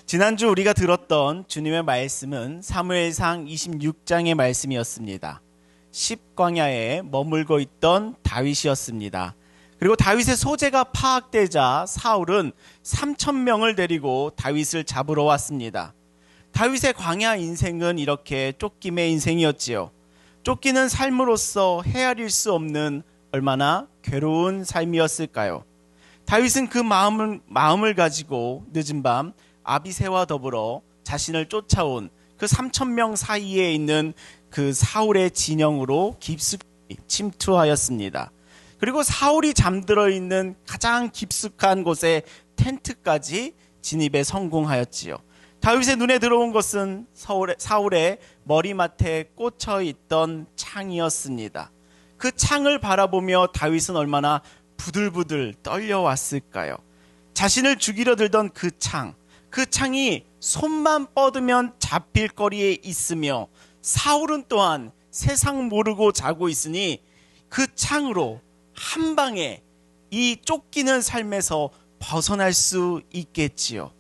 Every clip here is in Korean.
지난주 우리가 들었던 주님의 말씀은 사무엘상 26장의 말씀이었습니다. 십광야에 머물고 있던 다윗이었습니다. 그리고 다윗의 소재가 파악되자 사울은 3,000명을 데리고 다윗을 잡으러 왔습니다. 다윗의 광야 인생은 이렇게 쫓김의 인생이었지요. 쫓기는 삶으로서 헤아릴 수 없는 얼마나 괴로운 삶이었을까요? 다윗은 그 마음을 가지고 늦은 밤 아비새와 더불어 자신을 쫓아온 그 3,000명 사이에 있는 그 사울의 진영으로 깊숙이 침투하였습니다. 그리고 사울이 잠들어 있는 가장 깊숙한 곳에 텐트까지 진입에 성공하였지요. 다윗의 눈에 들어온 것은 사울의 머리맡에 꽂혀 있던 창이었습니다. 그 창을 바라보며 다윗은 얼마나 부들부들 떨려왔을까요? 자신을 죽이려 들던 그 창이 손만 뻗으면 잡힐 거리에 있으며 사울은 또한 세상 모르고 자고 있으니 그 창으로 한 방에 이 쫓기는 삶에서 벗어날 수 있겠지요.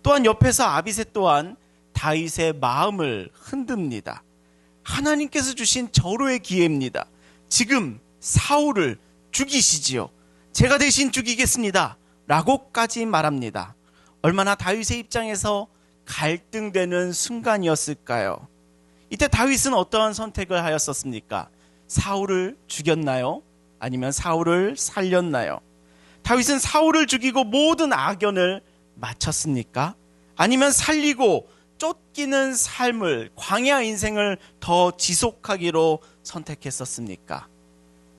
또한 옆에서 아비새 또한 다윗의 마음을 흔듭니다. 하나님께서 주신 절호의 기회입니다. 지금 사울을 죽이시지요. 제가 대신 죽이겠습니다. 라고까지 말합니다. 얼마나 다윗의 입장에서 갈등되는 순간이었을까요? 이때 다윗은 어떠한 선택을 하였었습니까? 사울을 죽였나요? 아니면 사울을 살렸나요? 다윗은 사울을 죽이고 모든 악연을 마쳤습니까? 아니면 살리고 쫓기는 삶을, 광야 인생을 더 지속하기로 선택했었습니까?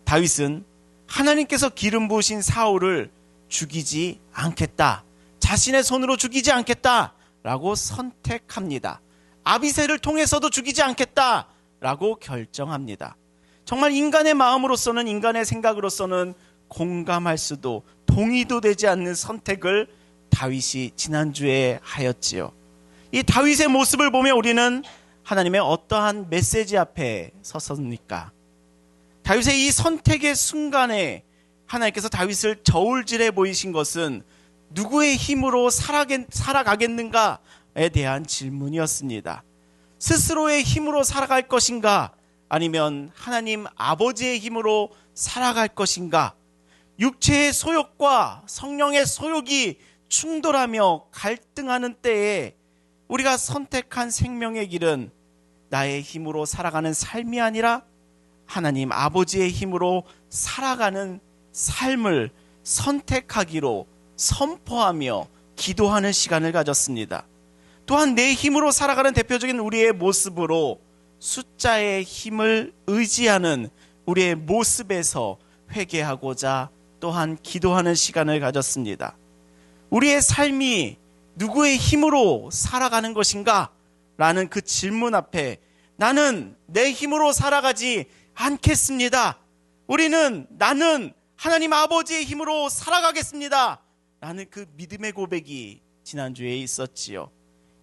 다윗은 하나님께서 기름 부으신 사울을 죽이지 않겠다, 자신의 손으로 죽이지 않겠다라고 선택합니다. 아비새를 통해서도 죽이지 않겠다라고 결정합니다. 정말 인간의 마음으로서는, 인간의 생각으로서는 공감할 수도 동의도 되지 않는 선택을 다윗이 지난주에 하였지요. 이 다윗의 모습을 보며 우리는 하나님의 어떠한 메시지 앞에 섰습니까? 다윗의 이 선택의 순간에 하나님께서 다윗을 저울질해 보이신 것은 누구의 힘으로 살아가겠는가에 대한 질문이었습니다. 스스로의 힘으로 살아갈 것인가, 아니면 하나님 아버지의 힘으로 살아갈 것인가? 육체의 소욕과 성령의 소욕이 충돌하며 갈등하는 때에 우리가 선택한 생명의 길은 나의 힘으로 살아가는 삶이 아니라 하나님 아버지의 힘으로 살아가는 삶을 선택하기로 선포하며 기도하는 시간을 가졌습니다. 또한 내 힘으로 살아가는 대표적인 우리의 모습으로 숫자의 힘을 의지하는 우리의 모습에서 회개하고자 또한 기도하는 시간을 가졌습니다. 우리의 삶이 누구의 힘으로 살아가는 것인가? 라는 그 질문 앞에 나는 내 힘으로 살아가지 않겠습니다. 나는 하나님 아버지의 힘으로 살아가겠습니다. 라는 그 믿음의 고백이 지난주에 있었지요.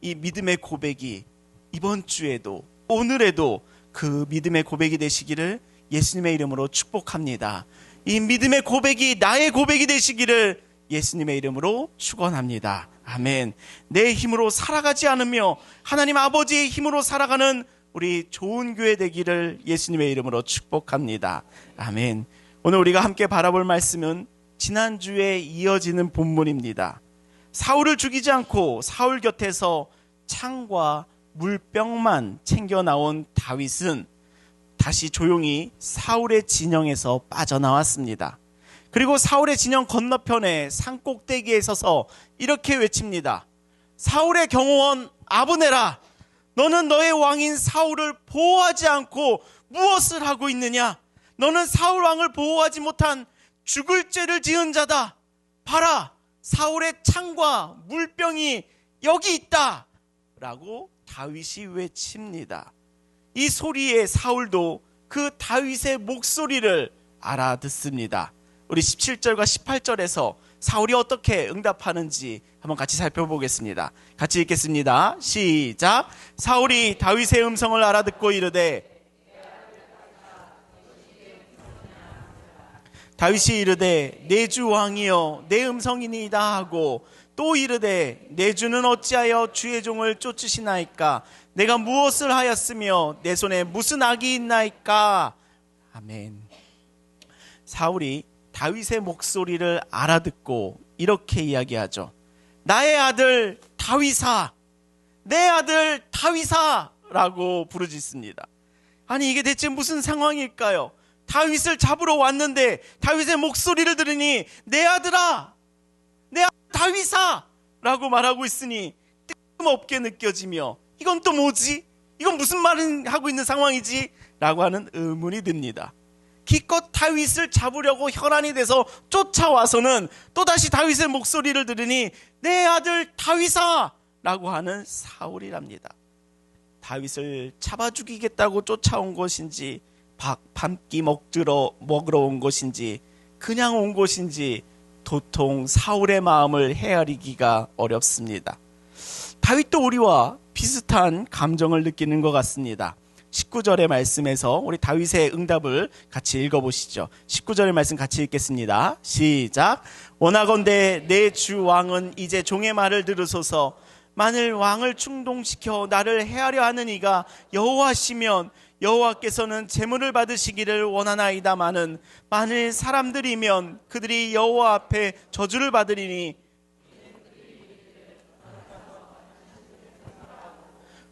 이 믿음의 고백이 이번 주에도, 오늘에도 그 믿음의 고백이 되시기를 예수님의 이름으로 축복합니다. 이 믿음의 고백이 나의 고백이 되시기를 예수님의 이름으로 축원합니다. 아멘. 내 힘으로 살아가지 않으며 하나님 아버지의 힘으로 살아가는 우리 좋은 교회 되기를 예수님의 이름으로 축복합니다. 아멘. 오늘 우리가 함께 바라볼 말씀은 지난주에 이어지는 본문입니다. 사울을 죽이지 않고 사울 곁에서 창과 물병만 챙겨 나온 다윗은 다시 조용히 사울의 진영에서 빠져나왔습니다. 그리고 사울의 진영 건너편에 산꼭대기에 서서 이렇게 외칩니다. 사울의 경호원 아브네라, 너는 너의 왕인 사울을 보호하지 않고 무엇을 하고 있느냐? 너는 사울 왕을 보호하지 못한 죽을 죄를 지은 자다. 봐라, 사울의 창과 물병이 여기 있다. 라고 다윗이 외칩니다. 이 소리에 사울도 그 다윗의 목소리를 알아듣습니다. 우리 17절과 18절에서 사울이 어떻게 응답하는지 한번 같이 살펴보겠습니다. 같이 읽겠습니다. 시작. 사울이 다윗의 음성을 알아듣고 이르되, 다윗이 이르되 내 주 왕이여 내 음성이니이다 하고 또 이르되 내 주는 어찌하여 주의 종을 쫓으시나이까? 내가 무엇을 하였으며 내 손에 무슨 악이 있나이까? 아멘. 사울이 다윗의 목소리를 알아듣고 이렇게 이야기하죠. 나의 아들 다윗아, 내 아들 다윗아 라고 부르짖습니다. 아니 이게 대체 무슨 상황일까요? 다윗을 잡으러 왔는데 다윗의 목소리를 들으니 내 아들아, 내 아들 다윗아 라고 말하고 있으니 뜬금없게 느껴지며 이건 또 뭐지? 이건 무슨 말을 하고 있는 상황이지? 라고 하는 의문이 듭니다. 기껏 다윗을 잡으려고 혈안이 돼서 쫓아와서는 또다시 다윗의 목소리를 들으니 내 아들 다윗아 라고 하는 사울이랍니다. 다윗을 잡아 죽이겠다고 쫓아온 것인지 밤끼 먹으러 온 것인지 그냥 온 것인지 도통 사울의 마음을 헤아리기가 어렵습니다. 다윗도 우리와 비슷한 감정을 느끼는 것 같습니다. 19절의 말씀에서 우리 다윗의 응답을 같이 읽어보시죠. 19절의 말씀 같이 읽겠습니다. 시작. 원하건대 내 주 왕은 이제 종의 말을 들으소서. 만일 왕을 충동시켜 나를 해하려 하는 이가 여호와시면 여호와께서는 제물을 받으시기를 원하나이다마는 만일 사람들이면 그들이 여호와 앞에 저주를 받으리니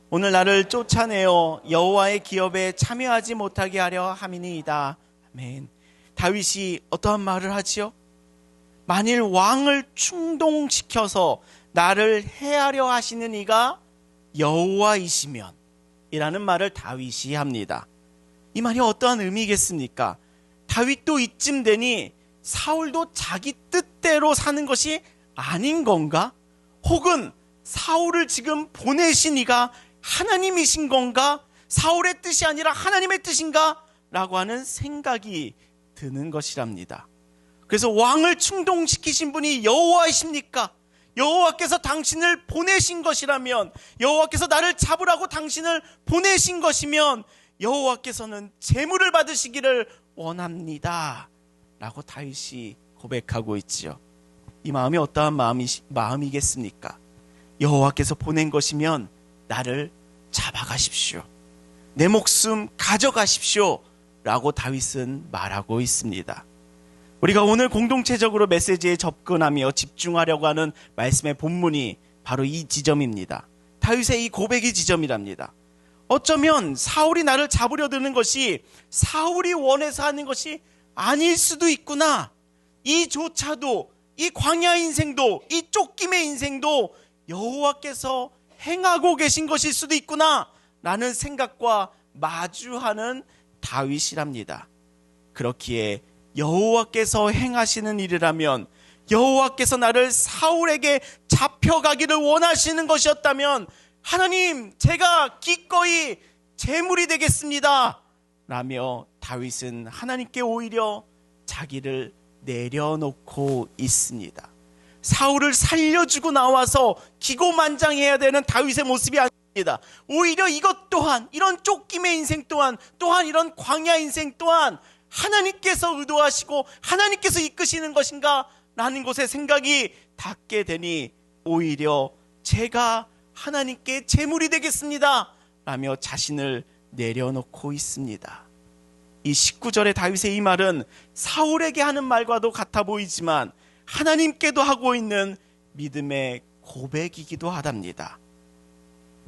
오늘 나를 쫓아내어 여호와의 기업에 참여하지 못하게 하려 함이니이다. 아멘. 다윗이 어떠한 말을 하지요? 만일 왕을 충동시켜서 나를 해하려 하시는 이가 여호와이시면 이라는 말을 다윗이 합니다. 이 말이 어떠한 의미겠습니까? 다윗도 이쯤 되니 사울도 자기 뜻대로 사는 것이 아닌 건가? 혹은 사울을 지금 보내신 이가 하나님이신 건가? 사울의 뜻이 아니라 하나님의 뜻인가? 라고 하는 생각이 드는 것이랍니다. 그래서 왕을 충동시키신 분이 여호와이십니까? 여호와께서 당신을 보내신 것이라면, 여호와께서 나를 잡으라고 당신을 보내신 것이면 여호와께서는 제물을 받으시기를 원합니다 라고 다윗이 고백하고 있지요. 이 마음이 어떠한 마음이겠습니까? 여호와께서 보낸 것이면 나를 잡아가십시오, 내 목숨 가져가십시오 라고 다윗은 말하고 있습니다. 우리가 오늘 공동체적으로 메시지에 접근하며 집중하려고 하는 말씀의 본문이 바로 이 지점입니다. 다윗의 이 고백이 지점이랍니다. 어쩌면 사울이 나를 잡으려 드는 것이 사울이 원해서 하는 것이 아닐 수도 있구나. 이조차도, 이 광야 인생도, 이 쫓김의 인생도 여호와께서 행하고 계신 것일 수도 있구나 라는 생각과 마주하는 다윗이랍니다. 그렇기에 여호와께서 행하시는 일이라면, 여호와께서 나를 사울에게 잡혀가기를 원하시는 것이었다면 하나님, 제가 기꺼이 제물이 되겠습니다 라며 다윗은 하나님께 오히려 자기를 내려놓고 있습니다. 사울을 살려주고 나와서 기고만장해야 되는 다윗의 모습이 아닙니다. 오히려 이것 또한, 이런 쫓김의 인생 또한 이런 광야 인생 또한 하나님께서 의도하시고 하나님께서 이끄시는 것인가 라는 것에 생각이 닿게 되니 오히려 제가 하나님께 제물이 되겠습니다 라며 자신을 내려놓고 있습니다. 이 19절의 다윗의 이 말은 사울에게 하는 말과도 같아 보이지만 하나님께도 하고 있는 믿음의 고백이기도 하답니다.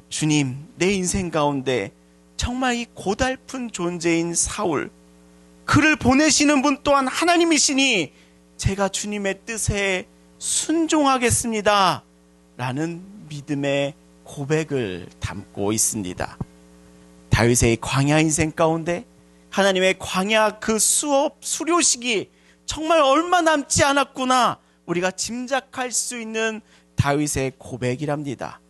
주님, 내 인생 가운데 정말 이 고달픈 존재인 사울, 그를 보내시는 분 또한 하나님이시니 제가 주님의 뜻에 순종하겠습니다 라는 믿음의 고백을 담고 있습니다. 다윗의 광야 인생 가운데 하나님의 광야 그 수료식이 정말 얼마 남지 않았구나 우리가 짐작할 수 있는 다윗의 고백이랍니다.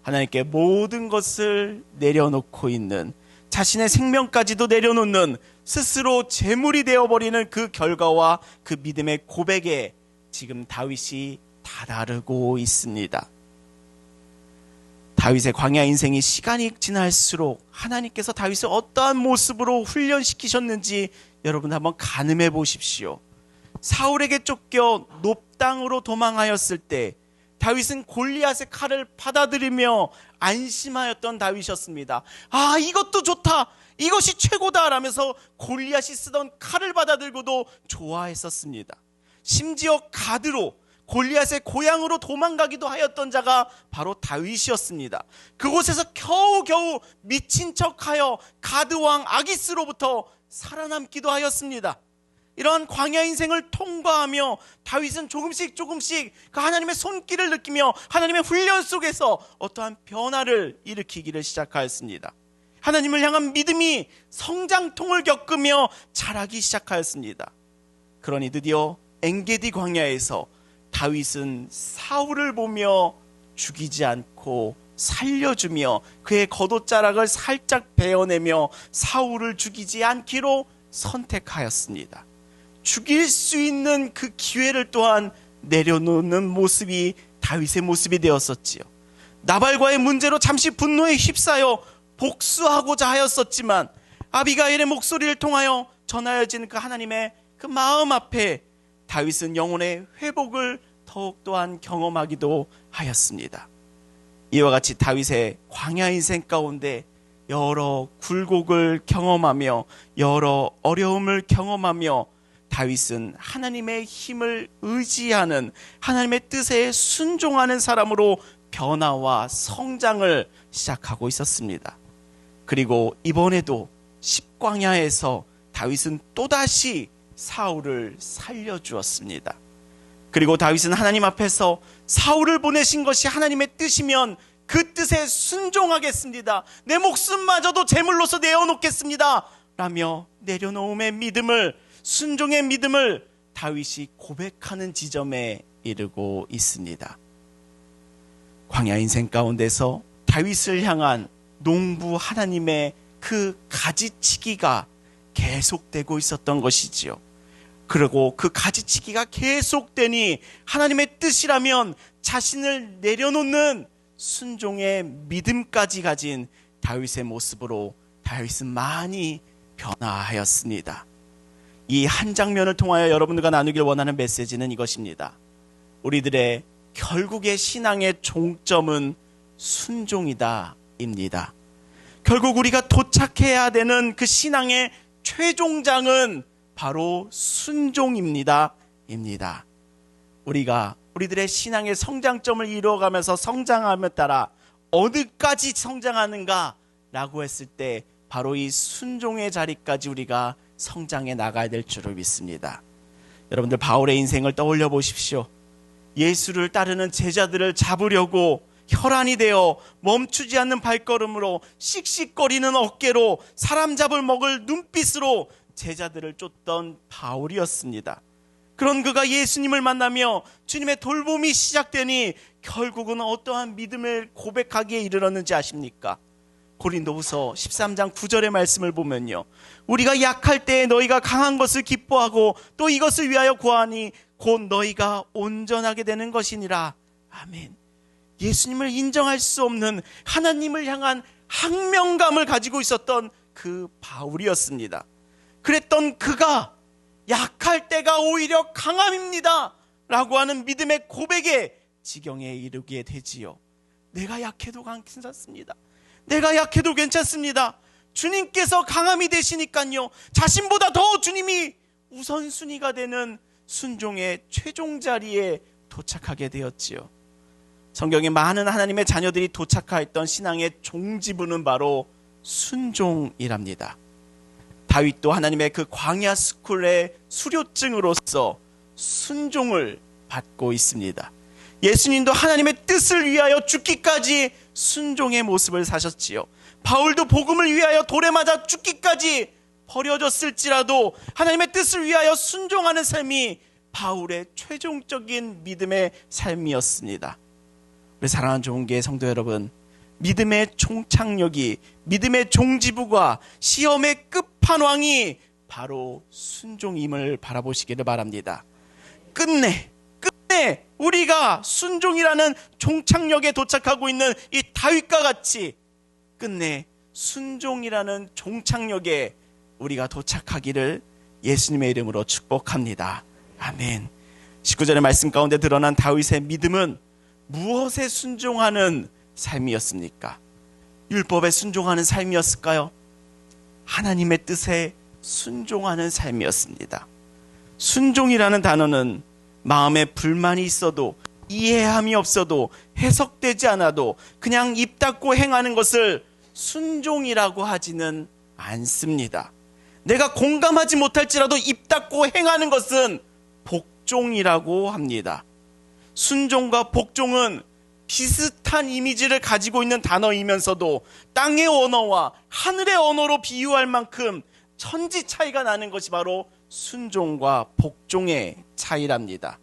하나님께 모든 것을 내려놓고 있는, 자신의 생명까지도 내려놓는, 스스로 제물이 되어버리는 그 결과와 그 믿음의 고백에 지금 다윗이 다다르고 있습니다. 다윗의 광야 인생이 시간이 지날수록 하나님께서 다윗을 어떠한 모습으로 훈련시키셨는지 여러분 한번 가늠해 보십시오. 사울에게 쫓겨 높당으로 도망하였을 때 다윗은 골리앗의 칼을 받아들이며 안심하였던 다윗이었습니다. 아, 이것도 좋다, 이것이 최고다 라면서 골리앗이 쓰던 칼을 받아들고도 좋아했었습니다. 심지어 가드로 골리앗의 고향으로 도망가기도 하였던 자가 바로 다윗이었습니다. 그곳에서 겨우겨우 미친 척하여 가드왕 아기스로부터 살아남기도 하였습니다. 이러한 광야 인생을 통과하며 다윗은 조금씩 그 하나님의 손길을 느끼며 하나님의 훈련 속에서 어떠한 변화를 일으키기를 시작하였습니다. 하나님을 향한 믿음이 성장통을 겪으며 자라기 시작하였습니다. 그러니 드디어 엔게디 광야에서 다윗은 사울을 보며 죽이지 않고 살려주며 그의 겉옷자락을 살짝 베어내며 사울을 죽이지 않기로 선택하였습니다. 죽일 수 있는 그 기회를 또한 내려놓는 모습이 다윗의 모습이 되었었지요. 나발과의 문제로 잠시 분노에 휩싸여 복수하고자 하였었지만 아비가일의 목소리를 통하여 전하여진 그 하나님의 그 마음 앞에 다윗은 영혼의 회복을 더욱 또한 경험하기도 하였습니다. 이와 같이 다윗의 광야 인생 가운데 여러 굴곡을 경험하며 여러 어려움을 경험하며 다윗은 하나님의 힘을 의지하는, 하나님의 뜻에 순종하는 사람으로 변화와 성장을 시작하고 있었습니다. 그리고 이번에도 십광야에서 다윗은 또다시 사울을 살려주었습니다. 그리고 다윗은 하나님 앞에서 사울을 보내신 것이 하나님의 뜻이면 그 뜻에 순종하겠습니다, 내 목숨마저도 제물로서 내어놓겠습니다 라며 내려놓음의 믿음을, 순종의 믿음을 다윗이 고백하는 지점에 이르고 있습니다. 광야 인생 가운데서 다윗을 향한 농부 하나님의 그 가지치기가 계속되고 있었던 것이지요. 그리고 그 가지치기가 계속되니 하나님의 뜻이라면 자신을 내려놓는 순종의 믿음까지 가진 다윗의 모습으로 다윗은 많이 변화하였습니다. 이 한 장면을 통하여 여러분들과 나누길 원하는 메시지는 이것입니다. 우리들의 결국의 신앙의 종점은 순종이다 입니다. 결국 우리가 도착해야 되는 그 신앙의 최종장은 바로 순종입니다 입니다. 우리들의 신앙의 성장점을 이루어가면서 성장함에 따라 어디까지 성장하는가 라고 했을 때 바로 이 순종의 자리까지 우리가 성장해 나가야 될 줄을 믿습니다. 여러분들 바울의 인생을 떠올려 보십시오. 예수를 따르는 제자들을 잡으려고 혈안이 되어 멈추지 않는 발걸음으로, 씩씩거리는 어깨로, 사람 잡을 먹을 눈빛으로 제자들을 쫓던 바울이었습니다. 그런 그가 예수님을 만나며 주님의 돌봄이 시작되니 결국은 어떠한 믿음을 고백하기에 이르렀는지 아십니까? 고린도후서 13장 9절의 말씀을 보면요, 우리가 약할 때에 너희가 강한 것을 기뻐하고 또 이것을 위하여 구하니 곧 너희가 온전하게 되는 것이니라. 아멘. 예수님을 인정할 수 없는 하나님을 향한 항명감을 가지고 있었던 그 바울이었습니다. 그랬던 그가 약할 때가 오히려 강함입니다 라고 하는 믿음의 고백의 지경에 이르게 되지요. 내가 약해도 괜찮습니다. 내가 약해도 괜찮습니다. 주님께서 강함이 되시니까요, 자신보다 더 주님이 우선순위가 되는 순종의 최종 자리에 도착하게 되었지요. 성경에 많은 하나님의 자녀들이 도착하였던 신앙의 종지부는 바로 순종이랍니다. 다윗도 하나님의 그 광야 스쿨의 수료증으로서 순종을 받고 있습니다. 예수님도 하나님의 뜻을 위하여 죽기까지 순종의 모습을 사셨지요. 바울도 복음을 위하여 돌에 맞아 죽기까지 버려졌을지라도 하나님의 뜻을 위하여 순종하는 삶이 바울의 최종적인 믿음의 삶이었습니다. 우리 사랑하는 좋은교회 성도 여러분, 믿음의 총착역이, 믿음의 종지부가, 시험의 끝판왕이 바로 순종임을 바라보시기를 바랍니다. 끝내 우리가 순종이라는 종착역에 도착하고 있는 이 다윗과 같이 끝내 순종이라는 종착역에 우리가 도착하기를 예수님의 이름으로 축복합니다. 아멘. 19절의 말씀 가운데 드러난 다윗의 믿음은 무엇에 순종하는 삶이었습니까? 율법에 순종하는 삶이었을까요? 하나님의 뜻에 순종하는 삶이었습니다. 순종이라는 단어는 마음에 불만이 있어도, 이해함이 없어도, 해석되지 않아도 그냥 입 닫고 행하는 것을 순종이라고 하지는 않습니다. 내가 공감하지 못할지라도 입 닫고 행하는 것은 복종이라고 합니다. 순종과 복종은 비슷한 이미지를 가지고 있는 단어이면서도 땅의 언어와 하늘의 언어로 비유할 만큼 천지 차이가 나는 것이 바로 순종과 복종의 차이랍니다.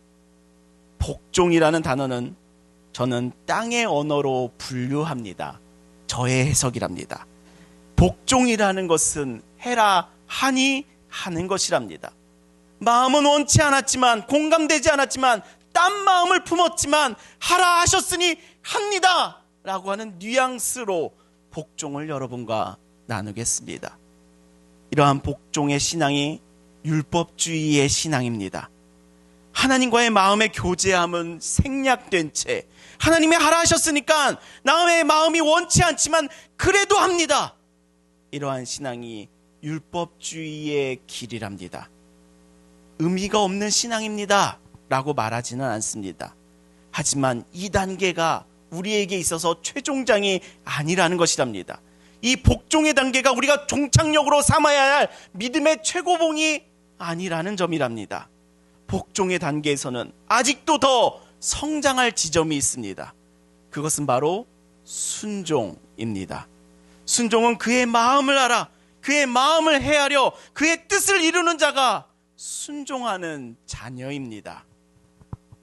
복종이라는 단어는 저는 땅의 언어로 분류합니다. 저의 해석이랍니다. 복종이라는 것은 해라 하니 하는 것이랍니다. 마음은 원치 않았지만, 공감되지 않았지만, 딴 마음을 품었지만 하라 하셨으니 합니다 라고 하는 뉘앙스로 복종을 여러분과 나누겠습니다. 이러한 복종의 신앙이 율법주의의 신앙입니다. 하나님과의 마음의 교제함은 생략된 채 하나님이 하라 하셨으니까 나의 마음이 원치 않지만 그래도 합니다. 이러한 신앙이 율법주의의 길이랍니다. 의미가 없는 신앙입니다 라고 말하지는 않습니다. 하지만 이 단계가 우리에게 있어서 최종장이 아니라는 것이랍니다. 이 복종의 단계가 우리가 종착역으로 삼아야 할 믿음의 최고봉이 아니라는 점이랍니다. 복종의 단계에서는 아직도 더 성장할 지점이 있습니다. 그것은 바로 순종입니다. 순종은 그의 마음을 알아, 그의 마음을 헤아려 그의 뜻을 이루는 자가 순종하는 자녀입니다.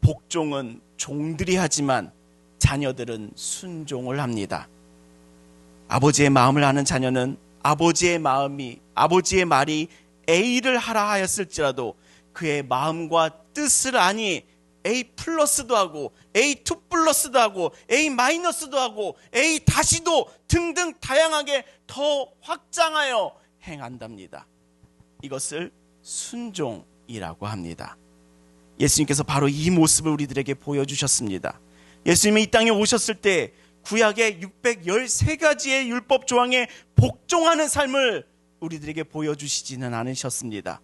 복종은 종들이 하지만 자녀들은 순종을 합니다. 아버지의 마음을 아는 자녀는 아버지의 말이 A를 하라 하였을지라도 그의 마음과 뜻을 아니 A 플러스도 하고 A2 플러스도 하고 A 마이너스도 하고 A 다시도 등등 다양하게 더 확장하여 행한답니다. 이것을 순종이라고 합니다. 예수님께서 바로 이 모습을 우리들에게 보여주셨습니다. 예수님이 이 땅에 오셨을 때 구약의 613가지의 율법 조항에 복종하는 삶을 우리들에게 보여주시지는 않으셨습니다.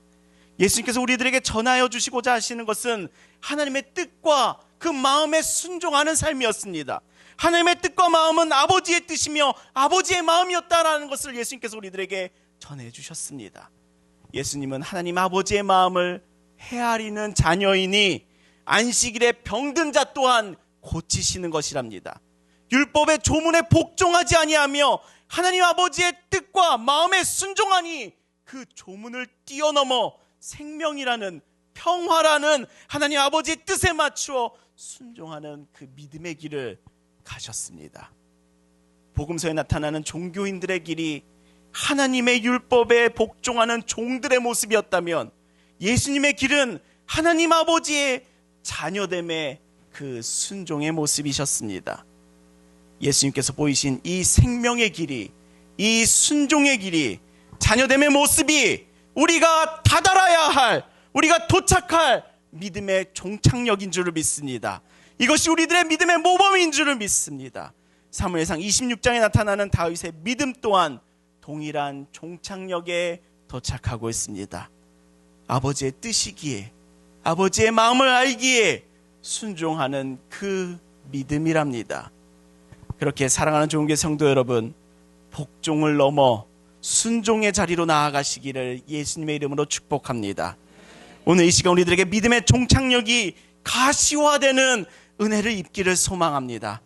예수님께서 우리들에게 전하여 주시고자 하시는 것은 하나님의 뜻과 그 마음에 순종하는 삶이었습니다. 하나님의 뜻과 마음은 아버지의 뜻이며 아버지의 마음이었다라는 것을 예수님께서 우리들에게 전해주셨습니다. 예수님은 하나님 아버지의 마음을 헤아리는 자녀이니 안식일에 병든 자 또한 고치시는 것이랍니다. 율법의 조문에 복종하지 아니하며 하나님 아버지의 뜻과 마음에 순종하니 그 조문을 뛰어넘어 생명이라는, 평화라는 하나님 아버지의 뜻에 맞추어 순종하는 그 믿음의 길을 가셨습니다. 복음서에 나타나는 종교인들의 길이 하나님의 율법에 복종하는 종들의 모습이었다면 예수님의 길은 하나님 아버지의 자녀됨의 그 순종의 모습이셨습니다. 예수님께서 보이신 이 생명의 길이, 이 순종의 길이, 자녀됨의 모습이 우리가 다다라야 할, 우리가 도착할 믿음의 종착역인 줄을 믿습니다. 이것이 우리들의 믿음의 모범인 줄을 믿습니다. 사무엘상 26장에 나타나는 다윗의 믿음 또한 동일한 종착역에 도착하고 있습니다. 아버지의 뜻이기에, 아버지의 마음을 알기에 순종하는 그 믿음이랍니다. 그렇게 사랑하는 좋은교회 성도 여러분, 복종을 넘어 순종의 자리로 나아가시기를 예수님의 이름으로 축복합니다. 오늘 이 시간 우리들에게 믿음의 종착역이 가시화되는 은혜를 입기를 소망합니다.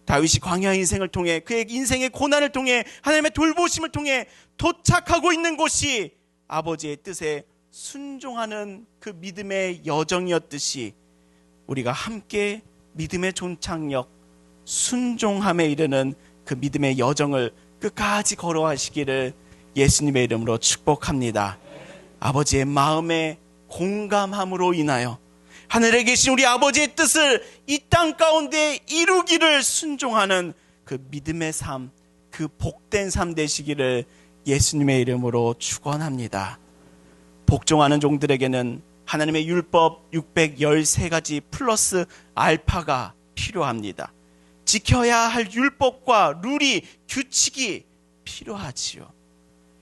다윗이 광야 인생을 통해, 그의 인생의 고난을 통해, 하나님의 돌보심을 통해 도착하고 있는 곳이 아버지의 뜻에 순종하는 그 믿음의 여정이었듯이 우리가 함께 믿음의 종착역, 순종함에 이르는 그 믿음의 여정을 끝까지 걸어가시기를 예수님의 이름으로 축복합니다. 아버지의 마음에 공감함으로 인하여 하늘에 계신 우리 아버지의 뜻을 이 땅 가운데 이루기를 순종하는 그 믿음의 삶, 그 복된 삶 되시기를 예수님의 이름으로 축원합니다. 복종하는 종들에게는 하나님의 율법 613가지 플러스 알파가 필요합니다. 지켜야 할 율법과 룰이, 규칙이 필요하지요.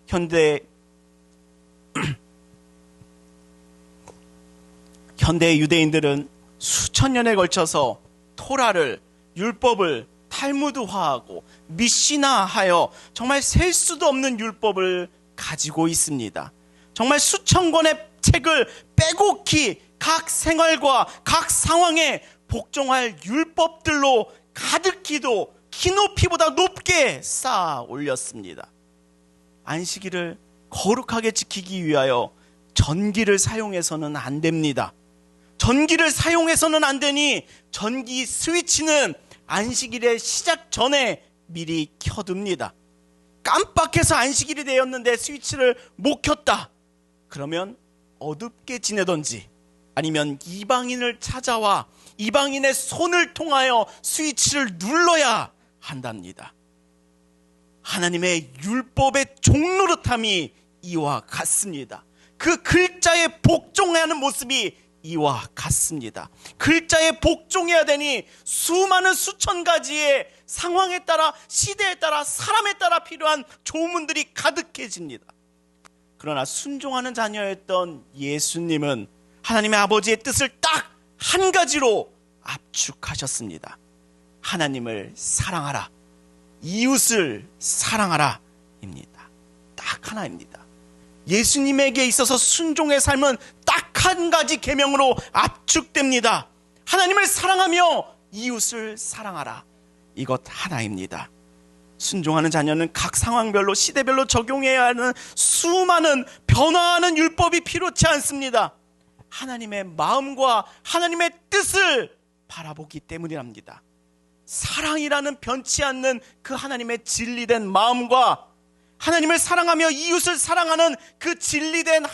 현대 유대인들은 수천 년에 걸쳐서 토라를, 율법을 탈무드화하고 미시나하여 정말 셀 수도 없는 율법을 가지고 있습니다. 정말 수천 권의 책을 빼곡히 각 생활과 각 상황에 복종할 율법들로 가득히도 키높이보다 높게 쌓아 올렸습니다. 안식일을 거룩하게 지키기 위하여 전기를 사용해서는 안 됩니다. 전기를 사용해서는 안 되니 전기 스위치는 안식일의 시작 전에 미리 켜둡니다. 깜빡해서 안식일이 되었는데 스위치를 못 켰다. 그러면 어둡게 지내던지 아니면 이방인을 찾아와 이방인의 손을 통하여 스위치를 눌러야 한답니다. 하나님의 율법의 종노릇함이 이와 같습니다. 그 글자에 복종하는 모습이 이와 같습니다. 글자에 복종해야 되니 수많은 수천 가지의 상황에 따라, 시대에 따라, 사람에 따라 필요한 조문들이 가득해집니다. 그러나 순종하는 자녀였던 예수님은 하나님의 아버지의 뜻을 딱 한 가지로 압축하셨습니다. 하나님을 사랑하라, 이웃을 사랑하라 입니다. 딱 하나입니다. 예수님에게 있어서 순종의 삶은 딱 한 가지 계명으로 압축됩니다. 하나님을 사랑하며 이웃을 사랑하라. 이것 하나입니다. 순종하는 자녀는 각 상황별로, 시대별로 적용해야 하는 수많은 변화하는 율법이 필요치 않습니다. 하나님의 마음과 하나님의 뜻을 바라보기 때문이랍니다. 사랑이라는 변치 않는 그 하나님의 진리된 마음과 하나님을 사랑하며 이웃을 사랑하는 그 진리된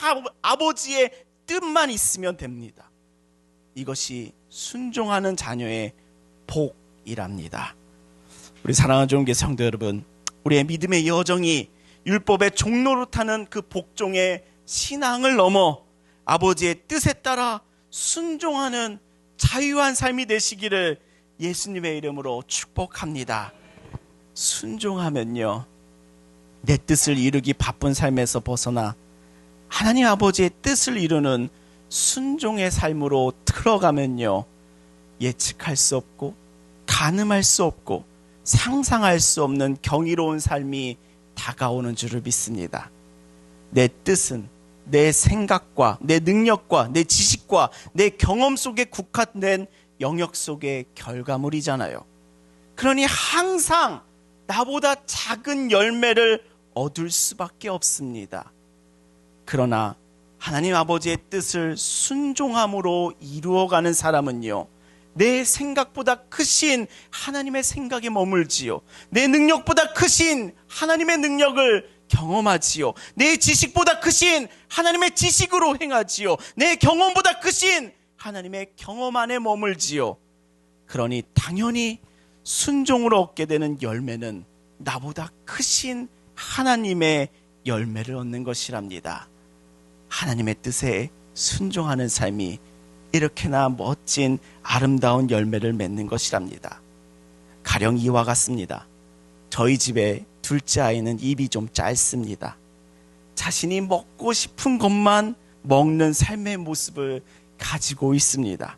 아버지의 뜻만 있으면 됩니다. 이것이 순종하는 자녀의 복이랍니다. 우리 사랑하는 종교 성도 여러분, 우리의 믿음의 여정이 율법의 종노릇하는 그 복종의 신앙을 넘어 아버지의 뜻에 따라 순종하는 자유한 삶이 되시기를 예수님의 이름으로 축복합니다. 순종하면요, 내 뜻을 이루기 바쁜 삶에서 벗어나 하나님 아버지의 뜻을 이루는 순종의 삶으로 들어가면요, 예측할 수 없고 가늠할 수 없고 상상할 수 없는 경이로운 삶이 다가오는 줄을 믿습니다. 내 뜻은 내 생각과 내 능력과 내 지식과 내 경험 속에 국한된 영역 속의 결과물이잖아요. 그러니 항상 나보다 작은 열매를 얻을 수밖에 없습니다. 그러나 하나님 아버지의 뜻을 순종함으로 이루어가는 사람은요, 내 생각보다 크신 하나님의 생각에 머물지요, 내 능력보다 크신 하나님의 능력을 경험하지요, 내 지식보다 크신 하나님의 지식으로 행하지요, 내 경험보다 크신 하나님의 경험 안에 머물지요. 그러니 당연히 순종으로 얻게 되는 열매는 나보다 크신 하나님의 열매를 얻는 것이랍니다. 하나님의 뜻에 순종하는 삶이 이렇게나 멋진 아름다운 열매를 맺는 것이랍니다. 가령 이와 같습니다. 저희 집에 둘째 아이는 입이 좀 짧습니다. 자신이 먹고 싶은 것만 먹는 삶의 모습을 가지고 있습니다.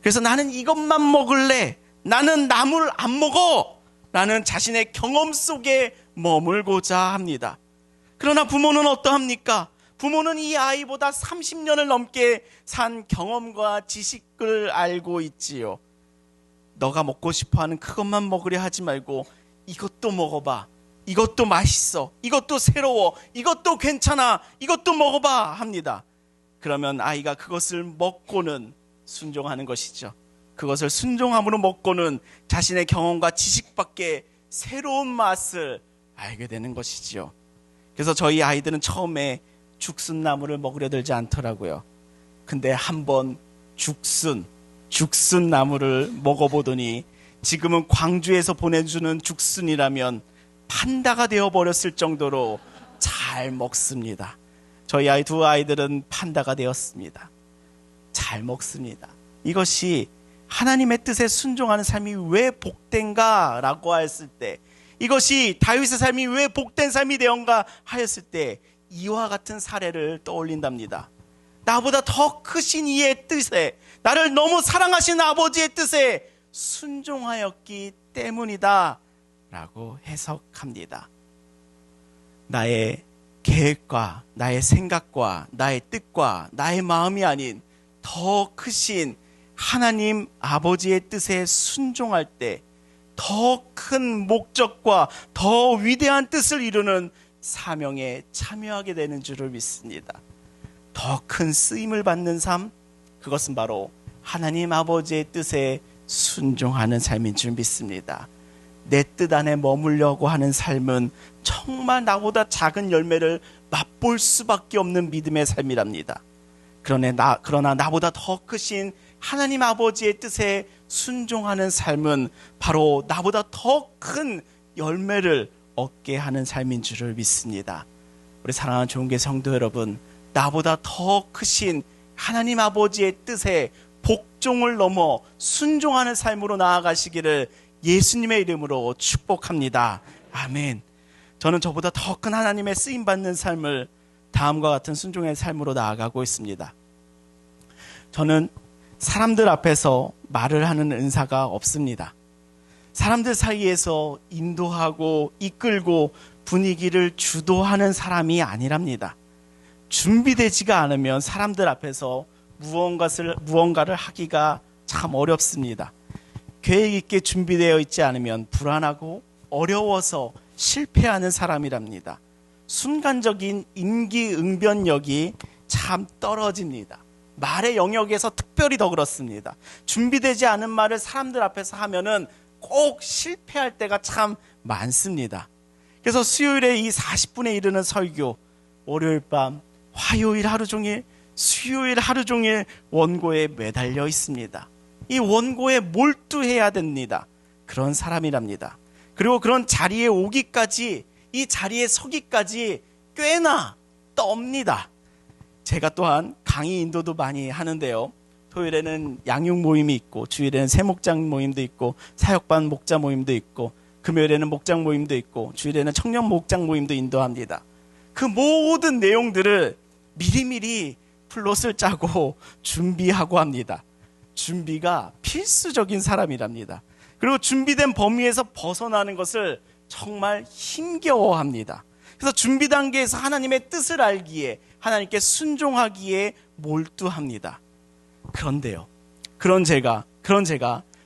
그래서 나는 이것만 먹을래, 나는 나물 안 먹어 라는 자신의 경험 속에 머물고자 합니다. 그러나 부모는 어떠합니까? 부모는 이 아이보다 30년을 넘게 산 경험과 지식을 알고 있지요. 너가 먹고 싶어하는 그것만 먹으려 하지 말고 이것도 먹어봐, 이것도 맛있어, 이것도 새로워, 이것도 괜찮아, 이것도 먹어봐 합니다. 그러면 아이가 그것을 먹고는 순종하는 것이죠. 그것을 순종함으로 먹고는 자신의 경험과 지식밖에 새로운 맛을 알게 되는 것이지요. 그래서 저희 아이들은 처음에 죽순나물을 먹으려 들지 않더라고요. 근데 한번 죽순나물을 먹어보더니 지금은 광주에서 보내주는 죽순이라면 판다가 되어버렸을 정도로 잘 먹습니다. 저희 아이 두 아이들은 판다가 되었습니다. 잘 먹습니다. 이것이 하나님의 뜻에 순종하는 삶이 왜 복된가 라고 했을 때, 이것이 다윗의 삶이 왜 복된 삶이 되었는가 하였을 때 이와 같은 사례를 떠올린답니다. 나보다 더 크신 이의 뜻에, 나를 너무 사랑하신 아버지의 뜻에 순종하였기 때문이다 라고 해석합니다. 나의 계획과 나의 생각과 나의 뜻과 나의 마음이 아닌 더 크신 하나님 아버지의 뜻에 순종할 때 더 큰 목적과 더 위대한 뜻을 이루는 사명에 참여하게 되는 줄을 믿습니다. 더 큰 쓰임을 받는 삶, 그것은 바로 하나님 아버지의 뜻에 순종하는 삶인 줄 믿습니다. 내 뜻 안에 머물려고 하는 삶은 정말 나보다 작은 열매를 맛볼 수밖에 없는 믿음의 삶이랍니다. 그러나 나보다 더 크신 하나님 아버지의 뜻에 순종하는 삶은 바로 나보다 더 큰 열매를 얻게 하는 삶인 줄을 믿습니다. 우리 사랑하는 좋은교회 성도 여러분, 나보다 더 크신 하나님 아버지의 뜻에 복종을 넘어 순종하는 삶으로 나아가시기를 예수님의 이름으로 축복합니다. 아멘. 저는 저보다 더 큰 하나님의 쓰임받는 삶을 다음과 같은 순종의 삶으로 나아가고 있습니다. 저는 사람들 앞에서 말을 하는 은사가 없습니다. 사람들 사이에서 인도하고 이끌고 분위기를 주도하는 사람이 아니랍니다. 준비되지가 않으면 사람들 앞에서 무언가를 하기가 참 어렵습니다. 계획 있게 준비되어 있지 않으면 불안하고 어려워서 실패하는 사람이랍니다. 순간적인 임기응변력이 참 떨어집니다. 말의 영역에서 특별히 더 그렇습니다. 준비되지 않은 말을 사람들 앞에서 하면은 꼭 실패할 때가 참 많습니다. 그래서 수요일에 이 40분에 이르는 설교, 월요일 밤, 화요일 하루 종일, 수요일 하루 종일 원고에 매달려 있습니다. 이 원고에 몰두해야 됩니다. 그런 사람이랍니다. 그리고 그런 자리에 오기까지, 이 자리에 서기까지 꽤나 떱니다. 제가 또한 강의 인도도 많이 하는데요. 토요일에는 양육 모임이 있고, 주일에는 새목장 모임도 있고, 사역반 목자 모임도 있고, 금요일에는 목장 모임도 있고, 주일에는 청년 목장 모임도 인도합니다. 그 모든 내용들을 미리미리 플롯을 짜고 준비하고 합니다. 준비가 필수적인 사람이랍니다. 그리고 준비된 범위에서 벗어나는 것을 정말 힘겨워합니다. 그래서 준비 단계에서 하나님의 뜻을 알기에, 하나님께 순종하기에 몰두합니다. 그런 제가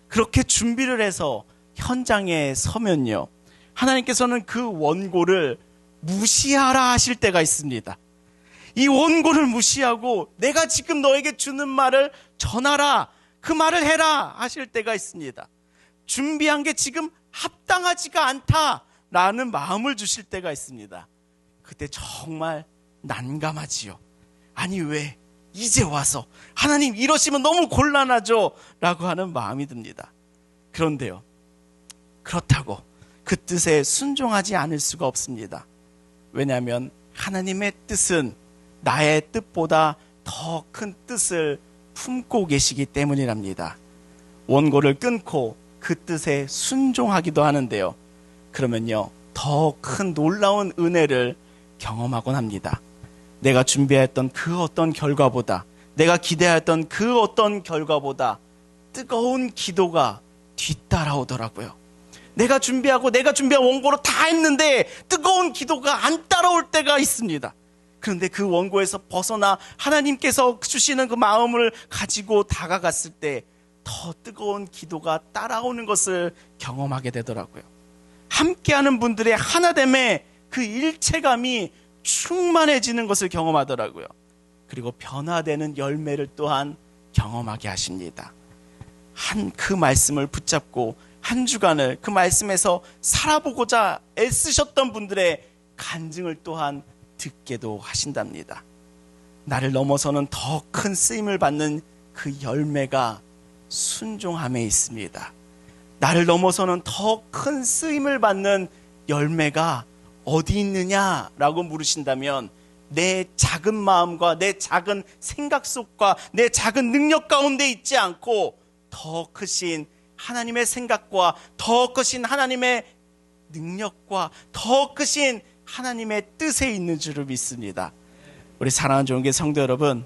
그렇게 준비를 해서 현장에 서면요, 하나님께서는 그 원고를 무시하라 하실 때가 있습니다. 이 원고를 무시하고 내가 지금 너에게 주는 말을 전하라, 그 말을 해라 하실 때가 있습니다. 준비한 게 지금 합당하지가 않다라는 마음을 주실 때가 있습니다. 그때 정말 난감하지요. 아니 왜 이제 와서 하나님 이러시면 너무 곤란하죠 라고 하는 마음이 듭니다. 그런데요, 그렇다고 그 뜻에 순종하지 않을 수가 없습니다. 왜냐하면 하나님의 뜻은 나의 뜻보다 더 큰 뜻을 품고 계시기 때문이랍니다. 원고를 끊고 그 뜻에 순종하기도 하는데요, 그러면요 더 큰 놀라운 은혜를 경험하곤 합니다. 내가 준비했던 그 어떤 결과보다, 내가 기대했던 그 어떤 결과보다 뜨거운 기도가 뒤따라오더라고요. 내가 준비한 원고로 다 했는데 뜨거운 기도가 안 따라올 때가 있습니다. 그런데 그 원고에서 벗어나 하나님께서 주시는 그 마음을 가지고 다가갔을 때 더 뜨거운 기도가 따라오는 것을 경험하게 되더라고요. 함께하는 분들의 하나됨에 그 일체감이 충만해지는 것을 경험하더라고요. 그리고 변화되는 열매를 또한 경험하게 하십니다. 그 말씀을 붙잡고 한 주간을 그 말씀에서 살아보고자 애쓰셨던 분들의 간증을 또한 듣게도 하신답니다. 나를 넘어서는 더 큰 쓰임을 받는 그 열매가 순종함에 있습니다. 나를 넘어서는 더 큰 쓰임을 받는 열매가 어디 있느냐라고 물으신다면 내 작은 마음과 내 작은 생각 속과 내 작은 능력 가운데 있지 않고 더 크신 하나님의 생각과 더 크신 하나님의 능력과 더 크신 하나님의 뜻에 있는 줄을 믿습니다. 우리 사랑하는 좋은교회 성도 여러분,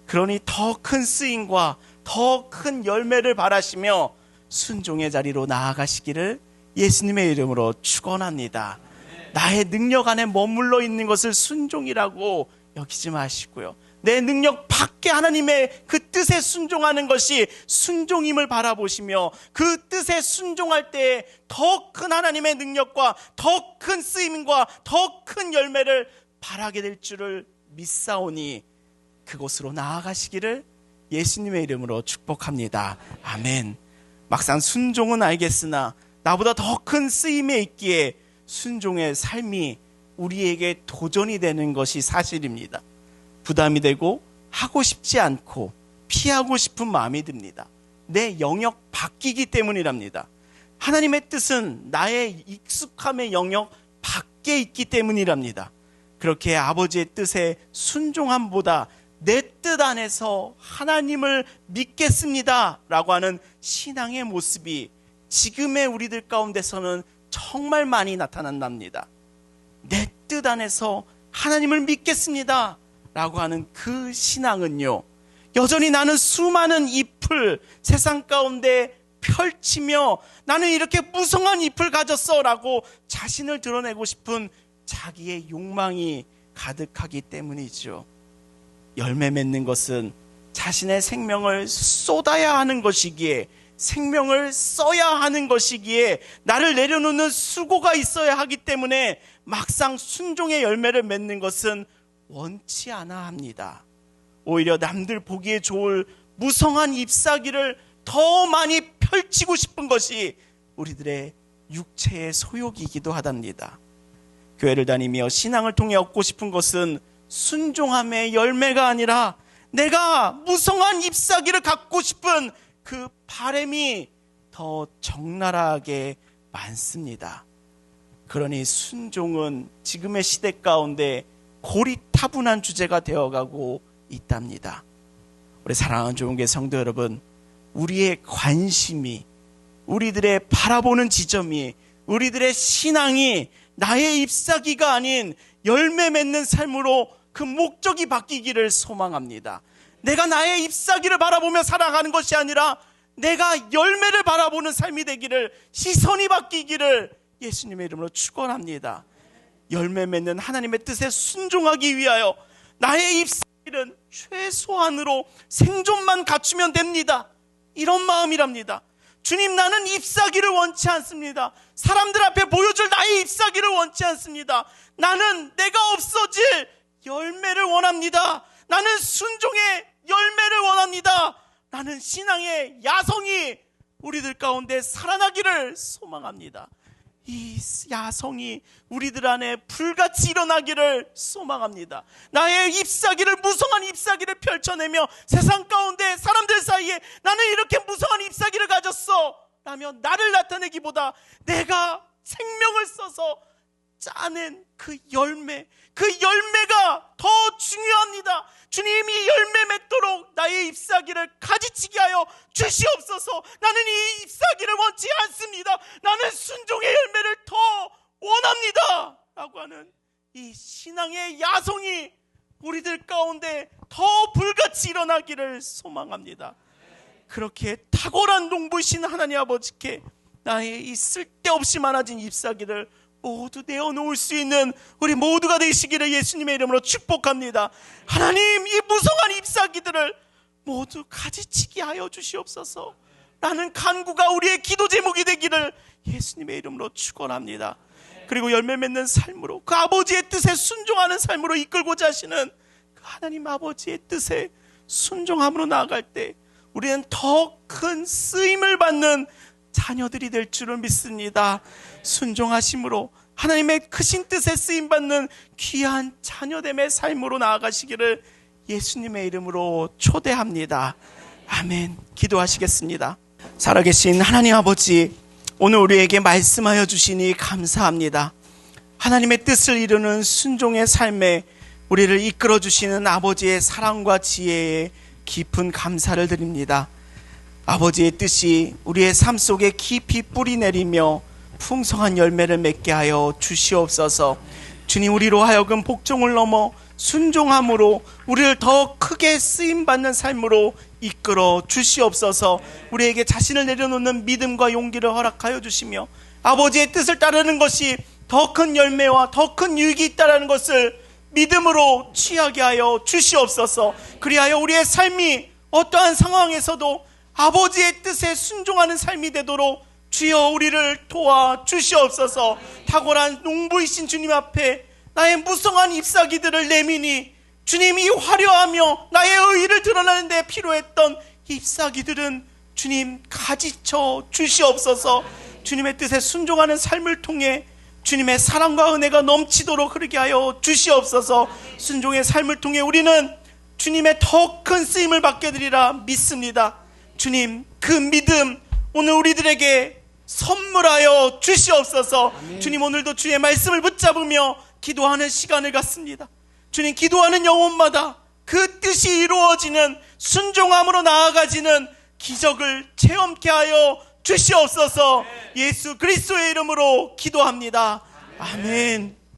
그러니 더 큰 쓰임과 더 큰 열매를 바라시며 순종의 자리로 나아가시기를 예수님의 이름으로 축원합니다. 나의 능력 안에 머물러 있는 것을 순종이라고 여기지 마시고요, 내 능력 밖에 하나님의 그 뜻에 순종하는 것이 순종임을 바라보시며 그 뜻에 순종할 때에 더 큰 하나님의 능력과 더 큰 쓰임과 더 큰 열매를 바라게 될 줄을 믿사오니 그곳으로 나아가시기를 예수님의 이름으로 축복합니다. 아멘. 막상 순종은 알겠으나 나보다 더 큰 쓰임에 있기에 순종의 삶이 우리에게 도전이 되는 것이 사실입니다. 부담이 되고 하고 싶지 않고 피하고 싶은 마음이 듭니다. 내 영역 바뀌기 때문이랍니다. 하나님의 뜻은 나의 익숙함의 영역 밖에 있기 때문이랍니다. 그렇게 아버지의 뜻에 순종함보다 내 뜻 안에서 하나님을 믿겠습니다 라고 하는 신앙의 모습이 지금의 우리들 가운데서는 정말 많이 나타난답니다. 내 뜻 안에서 하나님을 믿겠습니다 라고 하는 그 신앙은요, 여전히 나는 수많은 잎을 세상 가운데 펼치며 나는 이렇게 무성한 잎을 가졌어 라고 자신을 드러내고 싶은 자기의 욕망이 가득하기 때문이죠. 열매 맺는 것은 자신의 생명을 쏟아야 하는 것이기에, 생명을 써야 하는 것이기에 나를 내려놓는 수고가 있어야 하기 때문에 막상 순종의 열매를 맺는 것은 원치 않아 합니다. 오히려 남들 보기에 좋을 무성한 잎사귀를 더 많이 펼치고 싶은 것이 우리들의 육체의 소욕이기도 하답니다. 교회를 다니며 신앙을 통해 얻고 싶은 것은 순종함의 열매가 아니라 내가 무성한 잎사귀를 갖고 싶은 그 바람이 더 적나라하게 많습니다. 그러니 순종은 지금의 시대 가운데 고리타분한 주제가 되어가고 있답니다. 우리 사랑하는 좋은교회 성도 여러분, 우리의 관심이, 우리들의 바라보는 지점이, 우리들의 신앙이 나의 잎사귀가 아닌 열매 맺는 삶으로 그 목적이 바뀌기를 소망합니다. 내가 나의 잎사귀를 바라보며 살아가는 것이 아니라 내가 열매를 바라보는 삶이 되기를, 시선이 바뀌기를 예수님의 이름으로 축원합니다. 열매 맺는 하나님의 뜻에 순종하기 위하여 나의 잎사귀는 최소한으로 생존만 갖추면 됩니다. 이런 마음이랍니다. 주님, 나는 잎사귀를 원치 않습니다. 사람들 앞에 보여줄 나의 잎사귀를 원치 않습니다. 나는 내가 없어질 열매를 원합니다. 나는 순종의 열매를 원합니다. 나는 신앙의 야성이 우리들 가운데 살아나기를 소망합니다. 이 야성이 우리들 안에 불같이 일어나기를 소망합니다. 나의 잎사귀를, 무성한 잎사귀를 펼쳐내며 세상 가운데 사람들 사이에 나는 이렇게 무성한 잎사귀를 가졌어 라며 나를 나타내기보다 내가 생명을 써서 짜낸 그 열매가 더 중요합니다. 주님이 열매 맺도록 나의 잎사귀를 가지치게 하여 주시옵소서. 나는 이 잎사귀를 원치 않습니다. 나는 순종의 열매를 더 원합니다 라고 하는 이 신앙의 야성이 우리들 가운데 더 불같이 일어나기를 소망합니다. 그렇게 탁월한 농부이신 하나님 아버지께 나의 이 쓸데없이 많아진 잎사귀를 모두 내어놓을 수 있는 우리 모두가 되시기를 예수님의 이름으로 축복합니다. 하나님, 이 무성한 잎사귀들을 모두 가지치게 하여 주시옵소서. 라는 간구가 우리의 기도 제목이 되기를 예수님의 이름으로 축원합니다. 그리고 열매 맺는 삶으로, 그 아버지의 뜻에 순종하는 삶으로 이끌고자 하시는 그 하나님 아버지의 뜻에 순종함으로 나아갈 때 우리는 더 큰 쓰임을 받는 자녀들이 될 줄을 믿습니다. 순종하심으로 하나님의 크신 뜻에 쓰임받는 귀한 자녀됨의 삶으로 나아가시기를 예수님의 이름으로 초대합니다. 아멘. 기도하시겠습니다. 살아계신 하나님 아버지, 오늘 우리에게 말씀하여 주시니 감사합니다. 하나님의 뜻을 이루는 순종의 삶에 우리를 이끌어 주시는 아버지의 사랑과 지혜에 깊은 감사를 드립니다. 아버지의 뜻이 우리의 삶 속에 깊이 뿌리 내리며 풍성한 열매를 맺게 하여 주시옵소서. 주님, 우리로 하여금 복종을 넘어 순종함으로 우리를 더 크게 쓰임받는 삶으로 이끌어 주시옵소서. 우리에게 자신을 내려놓는 믿음과 용기를 허락하여 주시며 아버지의 뜻을 따르는 것이 더 큰 열매와 더 큰 유익이 있다는 것을 믿음으로 취하게 하여 주시옵소서. 그리하여 우리의 삶이 어떠한 상황에서도 아버지의 뜻에 순종하는 삶이 되도록 주여 우리를 도와 주시옵소서. 탁월한 농부이신 주님 앞에 나의 무성한 잎사귀들을 내미니 주님이 화려하며 나의 의의를 드러내는 데 필요했던 잎사귀들은 주님 가지쳐 주시옵소서. 주님의 뜻에 순종하는 삶을 통해 주님의 사랑과 은혜가 넘치도록 흐르게 하여 주시옵소서. 순종의 삶을 통해 우리는 주님의 더 큰 쓰임을 받게 되리라 믿습니다. 주님, 그 믿음 오늘 우리들에게 선물하여 주시옵소서. 아멘. 주님, 오늘도 주의 말씀을 붙잡으며 기도하는 시간을 갖습니다. 주님, 기도하는 영혼마다 그 뜻이 이루어지는 순종함으로 나아가지는 기적을 체험케 하여 주시옵소서. 예수 그리스도의 이름으로 기도합니다. 아멘.